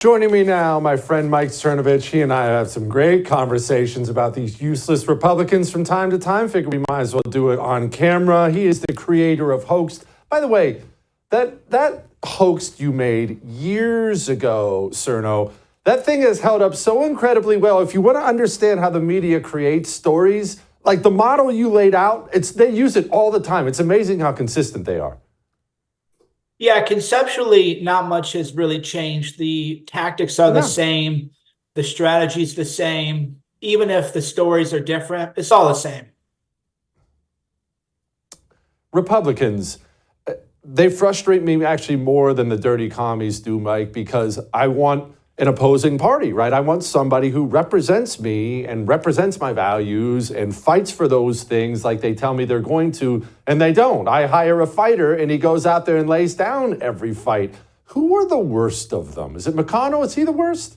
Joining me now, my friend Mike Cernovich. He and I have some great conversations about these useless Republicans from time to time. Figure we might as well do it on camera. He is the creator of Hoax. By the way, that hoax you made years ago, Cerno, that thing has held up so incredibly well. If you want to understand how the media creates stories, like the model you laid out, they use it all the time. It's amazing how consistent they are. Yeah, conceptually, not much has really changed. The tactics are the same. The strategy's the same. Even if the stories are different, it's all the same. Republicans, they frustrate me actually more than the dirty commies do, Mike, because I want an opposing party, right? I want somebody who represents me and represents my values and fights for those things like they tell me they're going to, and they don't. I hire a fighter and he goes out there and lays down every fight. Who are the worst of them? Is it McConnell? Is he the worst?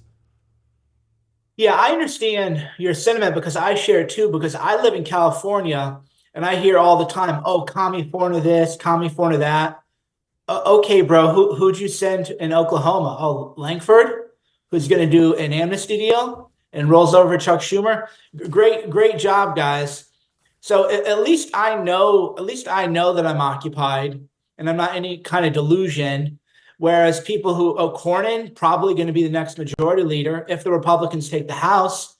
Yeah, I understand your sentiment because I share it too, because I live in California and I hear all the time, oh, commie foreigner this, commie foreigner that. Okay, bro, who'd you send in Oklahoma? Oh, Langford? Who's going to do an amnesty deal and rolls over Chuck Schumer? Great job, guys. So at least I know that I'm occupied and I'm not any kind of delusion. Whereas people who, Cornyn, probably going to be the next majority leader. If the Republicans take the House,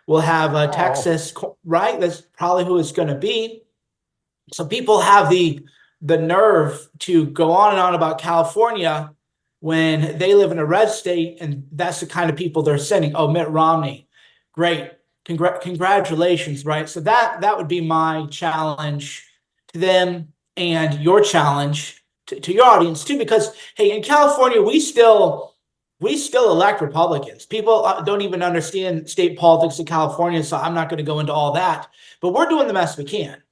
we'll have Texas, right? That's probably who it's going to be. So people have the nerve to go on and on about California when they live in a red state, and that's the kind of people they're sending. Oh, Mitt Romney, great, congratulations, right? So that would be my challenge to them, and your challenge to your audience too, because hey, in California, we still elect Republicans. People don't even understand state politics in California, so I'm not going to go into all that. But we're doing the best we can.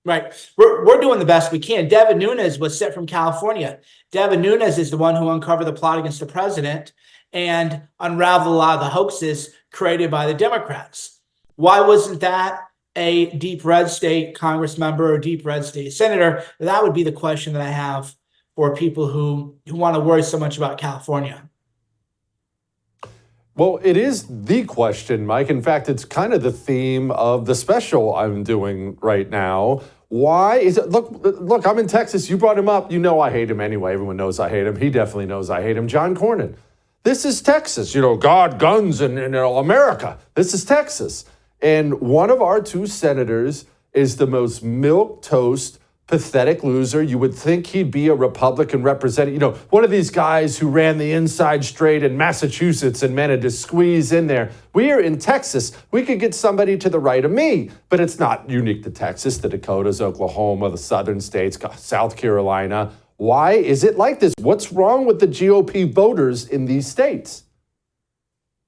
Right. We're doing the best we can. Devin Nunes was sent from California. Devin Nunes is the one who uncovered the plot against the president and unraveled a lot of the hoaxes created by the Democrats. Why wasn't that a deep red state Congress member or deep red state senator? That would be the question that I have for people who want to worry so much about California. Well, it is the question, Mike. In fact, it's kind of the theme of the special I'm doing right now. Why is it? Look, I'm in Texas. You brought him up. You know I hate him anyway. Everyone knows I hate him. He definitely knows I hate him. John Cornyn. This is Texas. God, guns, and America. This is Texas. And one of our two senators is the most milquetoast, pathetic loser. You would think he'd be a Republican representative. One of these guys who ran the inside straight in Massachusetts and managed to squeeze in there. We are in Texas. We could get somebody to the right of me, but it's not unique to Texas, the Dakotas, Oklahoma, the southern states, South Carolina. Why is it like this? What's wrong with the GOP voters in these states?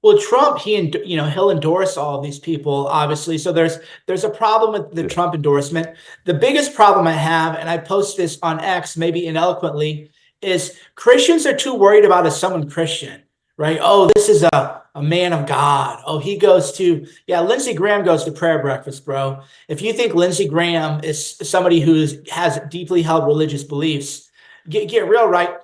Well, Trump, he'll endorse all of these people, obviously. So there's a problem with the Trump endorsement. The biggest problem I have, and I post this on X, maybe ineloquently, is Christians are too worried about someone Christian, right? Oh, this is a man of God. Oh, Lindsey Graham goes to prayer breakfast, bro. If you think Lindsey Graham is somebody who has deeply held religious beliefs, get real, right?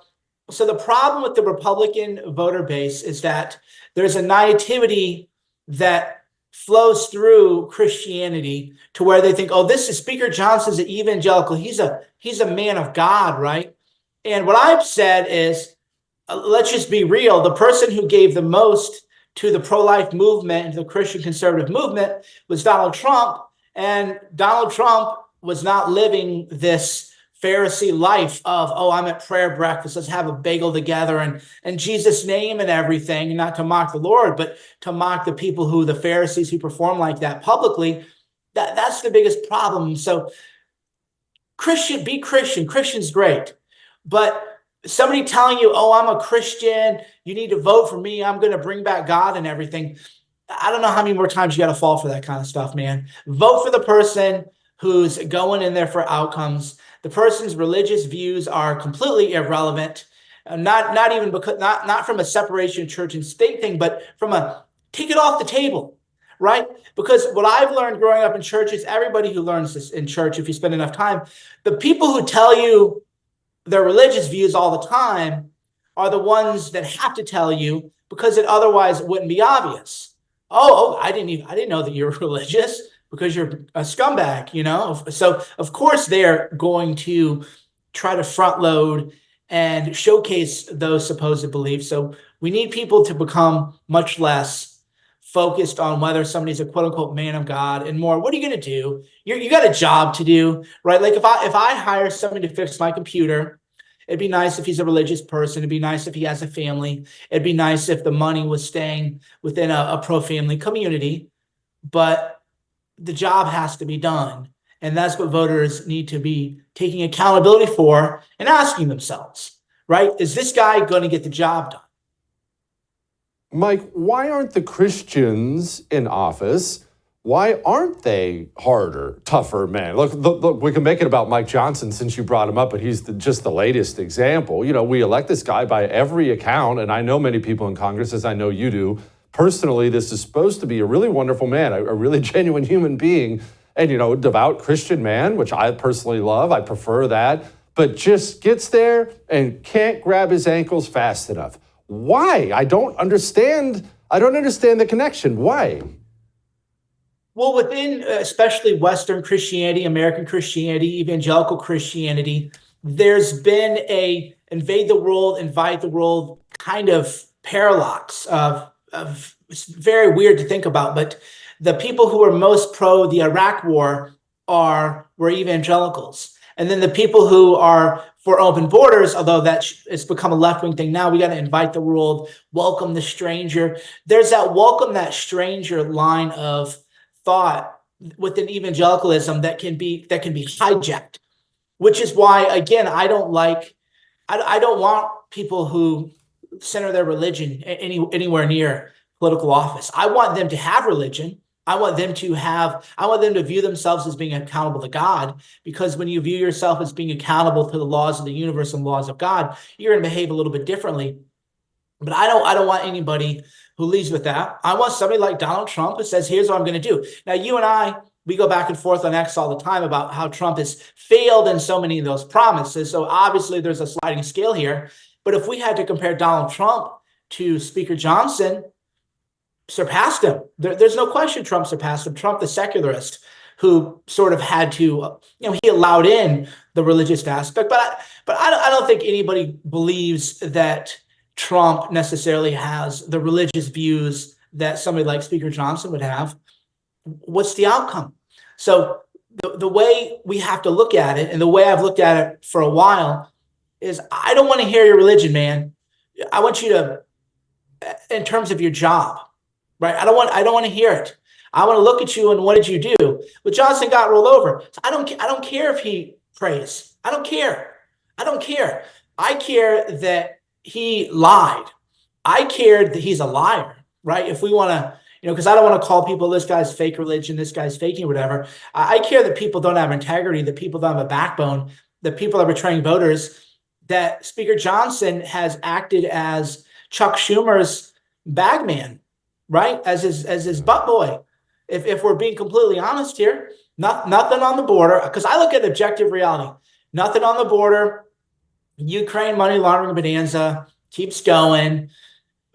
So the problem with the Republican voter base is that there's a naivety that flows through Christianity to where they think, oh, this is Speaker Johnson's an evangelical. He's a man of God, right? And what I've said is, let's just be real. The person who gave the most to the pro-life movement and the Christian conservative movement was Donald Trump. And Donald Trump was not living this Pharisee life of, oh, I'm at prayer breakfast, let's have a bagel together and in Jesus' name and everything, and not to mock the Lord, but to mock the people the Pharisees who perform like that publicly. That's the biggest problem. So be Christian. Christian's great. But somebody telling you, oh, I'm a Christian, you need to vote for me, I'm going to bring back God and everything. I don't know how many more times you got to fall for that kind of stuff, man. Vote for the person who's going in there for outcomes. The person's religious views are completely irrelevant, not even because not from a separation of church and state thing, but from a take it off the table, right? Because what I've learned growing up in church is everybody who learns this in church, if you spend enough time, the people who tell you their religious views all the time are the ones that have to tell you because it otherwise wouldn't be obvious. Oh, I didn't know that you're religious because you're a scumbag, you know? So of course they're going to try to front load and showcase those supposed beliefs. So we need people to become much less focused on whether somebody's a quote unquote man of God and more, what are you going to do? You got a job to do, right? Like if I hire somebody to fix my computer, it'd be nice if he's a religious person. It'd be nice if he has a family. It'd be nice if the money was staying within a pro-family community, but the job has to be done. And that's what voters need to be taking accountability for and asking themselves, right? Is this guy going to get the job done? Mike, why aren't the Christians in office? Why aren't they harder, tougher men? Look, we can make it about Mike Johnson since you brought him up, but he's just the latest example. You know, we elect this guy by every account, and I know many people in Congress, as I know you do. Personally, this is supposed to be a really wonderful man, a really genuine human being, and, you know, devout Christian man, which I personally love. I prefer that, but just gets there and can't grab his ankles fast enough. Why? I don't understand the connection. Why? Well, within especially Western Christianity, American Christianity, evangelical Christianity, there's been a invade the world, invite the world kind of paradox of it's very weird to think about, but the people who are most pro the Iraq war were evangelicals. And then the people who are for open borders, although it's become a left-wing thing now, we got to invite the world, welcome the stranger. There's that welcome that stranger line of thought within evangelicalism that can be hijacked, which is why, again, I don't want people who center their religion anywhere near political office. I want them to have religion. I want them to view themselves as being accountable to God, because when you view yourself as being accountable to the laws of the universe and laws of God, you're going to behave a little bit differently. But I don't want anybody who leads with that. I want somebody like Donald Trump who says, here's what I'm going to do. Now, you and we go back and forth on X all the time about how Trump has failed in so many of those promises. So obviously there's a sliding scale here. But if we had to compare Donald Trump to Speaker Johnson, surpassed him. There's no question Trump surpassed him. Trump, the secularist, who sort of had to, he allowed in the religious aspect. But I don't think anybody believes that Trump necessarily has the religious views that somebody like Speaker Johnson would have. What's the outcome? So the way we have to look at it, and the way I've looked at it for a while, is I don't want to hear your religion, man. I want you to, in terms of your job, right? I don't want to hear it. I want to look at you and what did you do? Well, Johnson got rolled over. So I don't care if he prays. I don't care. I care that he lied. I care that he's a liar, right? If we want to, because I don't want to call people, this guy's fake religion, this guy's faking whatever. I care that people don't have integrity, that people don't have a backbone, that people are betraying voters, that Speaker Johnson has acted as Chuck Schumer's bagman, right? As his butt boy. If we're being completely honest here, nothing on the border, because I look at objective reality. Nothing on the border. Ukraine money laundering bonanza keeps going.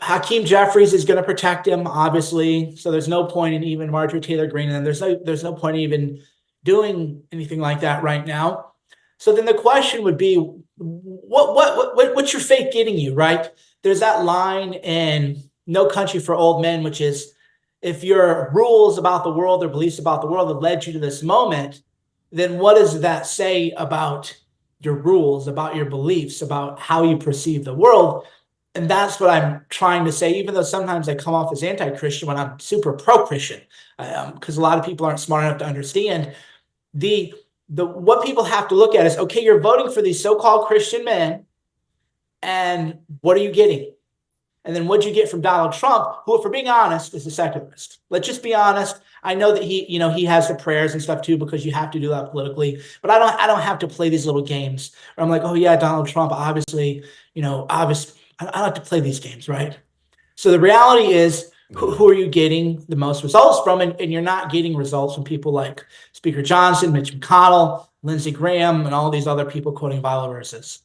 Hakeem Jeffries is going to protect him, obviously. So there's no point in even Marjorie Taylor Greene, and there's no point in even doing anything like that right now. So then the question would be, what's your faith getting you, right? There's that line in No Country for Old Men, which is, if your rules about the world or beliefs about the world have led you to this moment, then what does that say about your rules, about your beliefs, about how you perceive the world? And that's what I'm trying to say, even though sometimes I come off as anti-Christian when I'm super pro-Christian, because a lot of people aren't smart enough to understand what people have to look at is, okay, you're voting for these so-called Christian men, and what are you getting? And then what'd you get from Donald Trump, who, if we're being honest, is a secularist? Let's just be honest. I know that he has the prayers and stuff too, because you have to do that politically. But I don't have to play these little games where I'm like, oh yeah, Donald Trump, obviously, I don't have to play these games, right? So the reality is, who are you getting the most results from? And you're not getting results from people like Speaker Johnson, Mitch McConnell, Lindsey Graham, and all these other people quoting Bible verses.